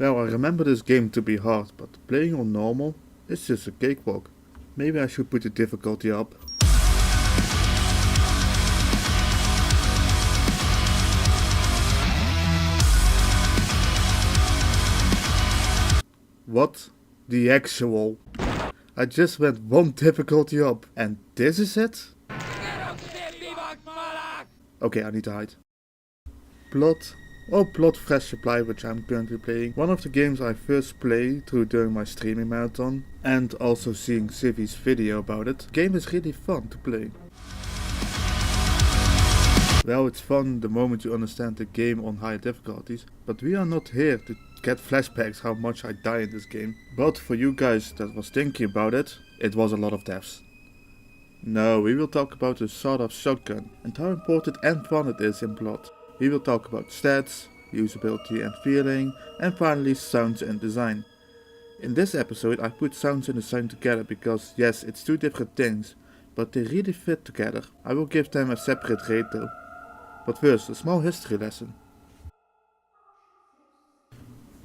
Well, I remember this game to be hard, but playing on normal is just a cakewalk. Maybe I should put the difficulty up. What the actual? I just went one difficulty up, and this is it? Okay, I need to hide. Blood. Oh, Blood Fresh Supply, which I'm currently playing. One of the games I first played through during my streaming marathon, and also seeing Civi's video about it. The game is really fun to play. Well, it's fun the moment you understand the game on higher difficulties, but we are not here to get flashbacks how much I die in this game. But for you guys that was thinking about it, it was a lot of deaths. No, we will talk about the sawed-off shotgun and how important and fun it is in Blood. We will talk about stats, usability and feeling, and finally sounds and design. In this episode I put sounds and design together because yes, it's two different things, but they really fit together. I will give them a separate rate though. But first, a small history lesson.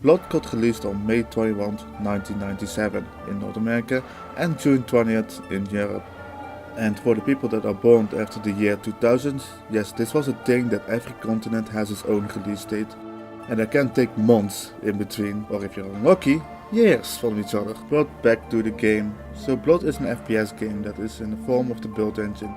Blood got released on May 21, 1997 in North America and June 20th in Europe. And for the people that are born after the year 2000, yes, this was a thing that every continent has its own release date. And it can take months in between, or if you're unlucky, years from each other. But back to the game. So Blood is an FPS game that is in the form of the build engine.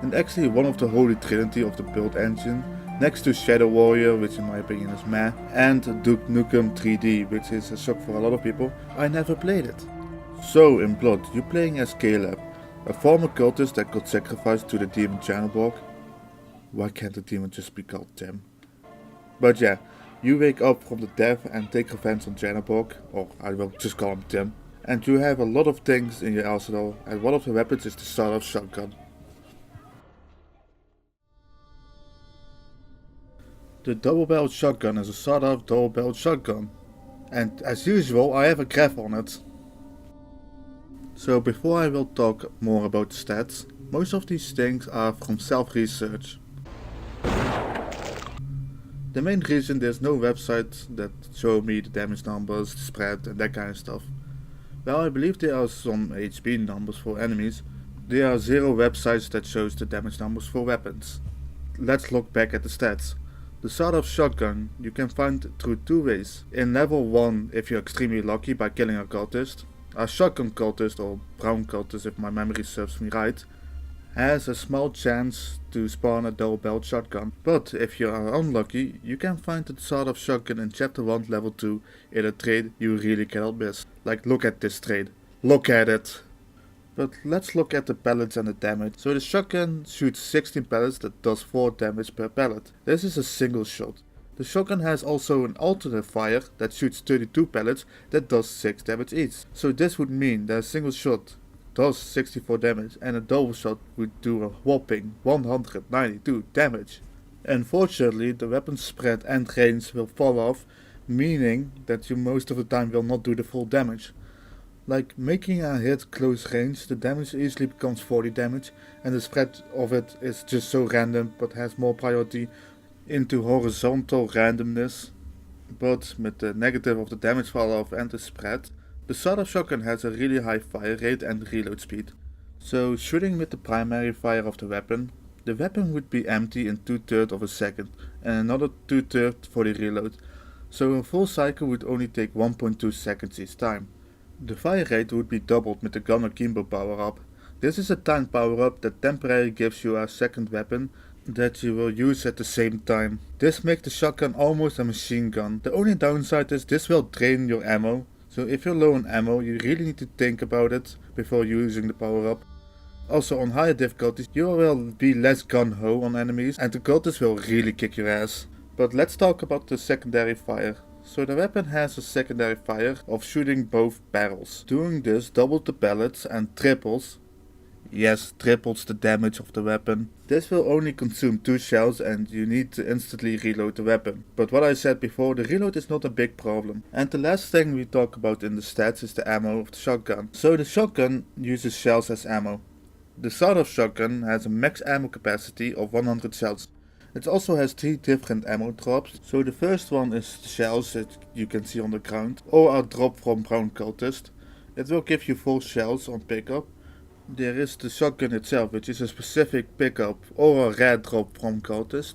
And actually one of the holy trinity of the build engine, next to Shadow Warrior, which in my opinion is meh, and Duke Nukem 3D, which is a shock for a lot of people, I never played it. So in Blood, you're playing as Caleb, a former cultist that got sacrificed to the demon Janelborg. Why can't the demon just be called Tim? But yeah, you wake up from the death and take revenge on Janelborg, or I will just call him Tim. And you have a lot of things in your arsenal, and one of the weapons is the sawed-off shotgun. The double-barreled shotgun is a sawed-off double-barreled shotgun, and as usual I have a graph on it. So before I will talk more about the stats, most of these things are from self-research. The main reason there's no website that show me the damage numbers, the spread and that kind of stuff. Well, I believe there are some HP numbers for enemies. There are 0 websites that shows the damage numbers for weapons. Let's look back at the stats. The sawed-off shotgun you can find through 2 ways. In level 1 if you're extremely lucky by killing a cultist. A shotgun cultist, or brown cultist if my memory serves me right, has a small chance to spawn a double-barreled shotgun. But if you are unlucky, you can find the sawed-off shotgun in chapter 1 level 2 in a trade you really cannot miss. Like, look at this trade. Look at it! But let's look at the pellets and the damage. So the shotgun shoots 16 pellets that does 4 damage per pellet. This is a single shot. The shotgun has also an alternate fire that shoots 32 pellets that does 6 damage each. So this would mean that a single shot does 64 damage and a double shot would do a whopping 192 damage. Unfortunately, the weapon spread and range will fall off, meaning that you most of the time will not do the full damage. Like making a hit close range, the damage easily becomes 40 damage and the spread of it is just so random but has more priority into horizontal randomness. But with the negative of the damage fall off and the spread, the sawed-off shotgun has a really high fire rate and reload speed. So shooting with the primary fire of the weapon would be empty in 2/3 of a second and another 2/3 for the reload. So a full cycle would only take 1.2 seconds each time. The fire rate would be doubled with the gun akimbo power up. This is a timed power up that temporarily gives you a second weapon that you will use at the same time. This makes the shotgun almost a machine gun. The only downside is this will drain your ammo. So if you're low on ammo, you really need to think about it before using the power up. Also on higher difficulties you will be less gun-ho on enemies and the cultists will really kick your ass. But let's talk about the secondary fire. So the weapon has a secondary fire of shooting both barrels. Doing this doubles the pellets and triples the damage of the weapon. This will only consume 2 shells and you need to instantly reload the weapon. But what I said before, the reload is not a big problem. And the last thing we talk about in the stats is the ammo of the shotgun. So the shotgun uses shells as ammo. The sawed-off shotgun has a max ammo capacity of 100 shells. It also has 3 different ammo drops. So the first one is the shells that you can see on the ground, or a drop from brown cultist. It will give you 4 shells on pickup. There is the shotgun itself, which is a specific pickup or a rare drop from cultist.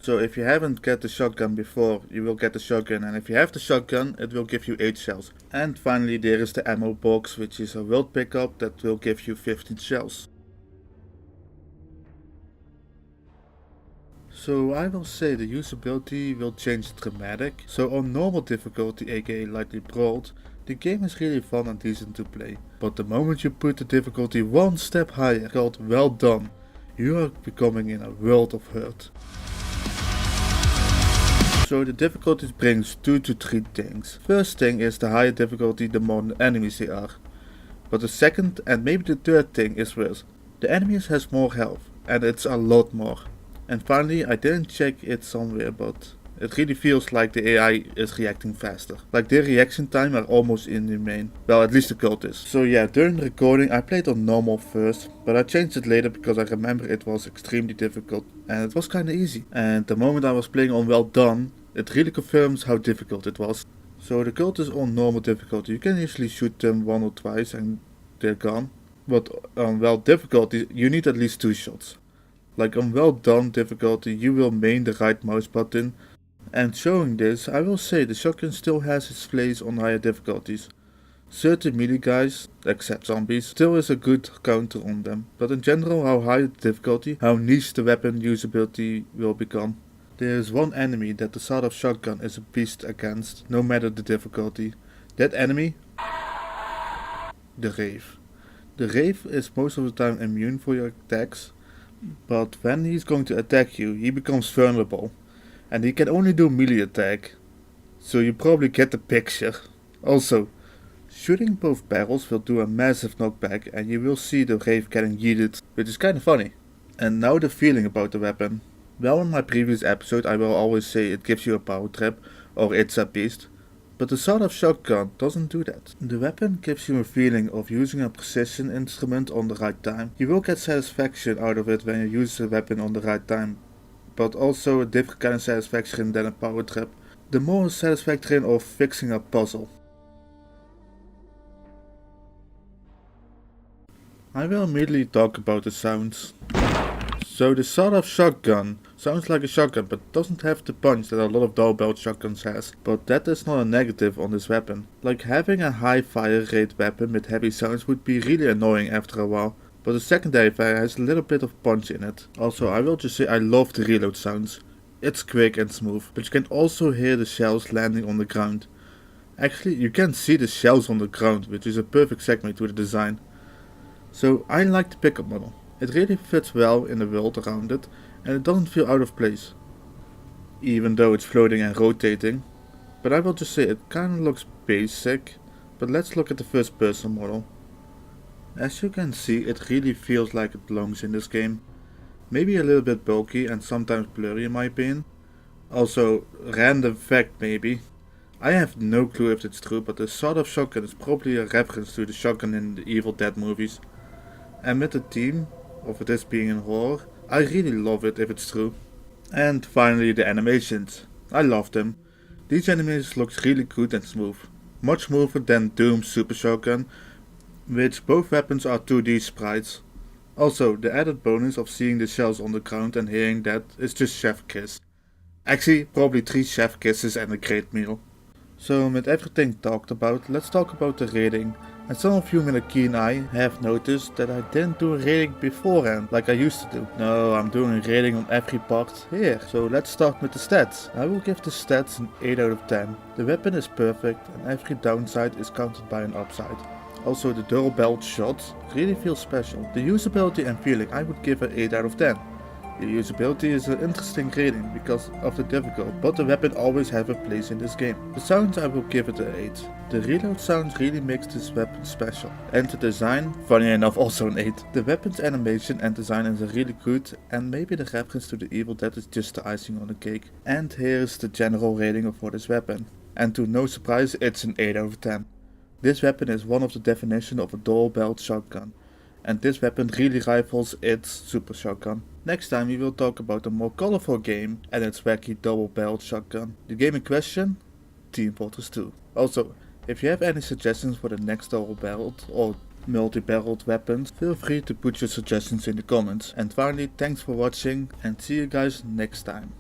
So if you haven't get the shotgun before, you will get the shotgun, and if you have the shotgun, it will give you 8 shells. And finally there is the ammo box, which is a world pickup that will give you 15 shells. So I will say the usability will change dramatic. So on normal difficulty, aka lightly brawled, the game is really fun and decent to play. But the moment you put the difficulty one step higher, called well done, you are becoming in a world of hurt. So the difficulty brings 2 to 3 things. First thing is the higher difficulty, the more enemies there are. But the second and maybe the third thing is worse. The enemies has more health, and it's a lot more. And finally, I didn't check it somewhere, but it really feels like the AI is reacting faster. Like their reaction time are almost inhumane. Well, at least the cultists. So yeah, during the recording I played on normal first, but I changed it later because I remember it was extremely difficult and it was kinda easy. And the moment I was playing on well done, it really confirms how difficult it was. So the cultists on normal difficulty, you can usually shoot them 1 or twice and they're gone. But on well difficulty, you need at least 2 shots. Like on well done difficulty, you will main the right mouse button. And showing this, I will say the shotgun still has its place on higher difficulties. Certain melee guys, except zombies, still is a good counter on them. But in general, how high the difficulty, how niche the weapon usability will become. There is one enemy that the sawed-off shotgun is a beast against, no matter the difficulty. That enemy? The Wraith. The Wraith is most of the time immune for your attacks, but when he's going to attack you, he becomes vulnerable. And he can only do melee attack. So you probably get the picture. Also, shooting both barrels will do a massive knockback and you will see the Wraith getting yeeted, which is kinda funny. And now the feeling about the weapon. Well, in my previous episode I will always say it gives you a power trap or it's a beast. But the sawed-off shotgun doesn't do that. The weapon gives you a feeling of using a precision instrument on the right time. You will get satisfaction out of it when you use the weapon on the right time, but also a different kind of satisfaction than a power trap. The more satisfaction of fixing a puzzle. I will immediately talk about the sounds. So the sawed-off shotgun sounds like a shotgun but doesn't have the punch that a lot of dual-barreled shotguns has. But that is not a negative on this weapon. Like having a high fire rate weapon with heavy sounds would be really annoying after a while. But the secondary fire has a little bit of punch in it. Also, I will just say I love the reload sounds. It's quick and smooth, but you can also hear the shells landing on the ground. Actually, you can see the shells on the ground, which is a perfect segue to the design. So I like the pickup model. It really fits well in the world around it, and it doesn't feel out of place. Even though it's floating and rotating. But I will just say it kinda looks basic, but let's look at the first person model. As you can see, it really feels like it belongs in this game. Maybe a little bit bulky and sometimes blurry in my opinion. Also, random fact maybe. I have no clue if it's true, but the sawed-off shotgun is probably a reference to the shotgun in the Evil Dead movies. And with the theme of this being in horror, I really love it if it's true. And finally the animations. I love them. These animations look really good and smooth. Much smoother than Doom's Super Shotgun, which both weapons are 2D sprites. Also, the added bonus of seeing the shells on the ground and hearing that is just chef kiss. Actually, probably 3 chef kisses and a great meal. So with everything talked about, let's talk about the rating. And some of you with a keen eye have noticed that I didn't do a rating beforehand like I used to do. No, I'm doing a rating on every part here. So let's start with the stats. I will give the stats an 8 out of 10. The weapon is perfect and every downside is countered by an upside. Also, the dual belt shot really feels special. The usability and feeling I would give an 8 out of 10. The usability is an interesting rating because of the difficult, but the weapon always have a place in this game. The sounds I will give it an 8. The reload sounds really makes this weapon special. And the design, funny enough, also an 8. The weapon's animation and design is really good, and maybe the reference to the Evil Dead is just the icing on the cake. And here is the general rating for this weapon. And to no surprise, it's an 8 out of 10. This weapon is one of the definition of a dual barreled shotgun. And this weapon really rivals its super shotgun. Next time we will talk about a more colorful game and its wacky double-barreled shotgun. The game in question? Team Fortress 2. Also, if you have any suggestions for the next double-barreled or multi-barreled weapons, feel free to put your suggestions in the comments. And finally, thanks for watching and see you guys next time.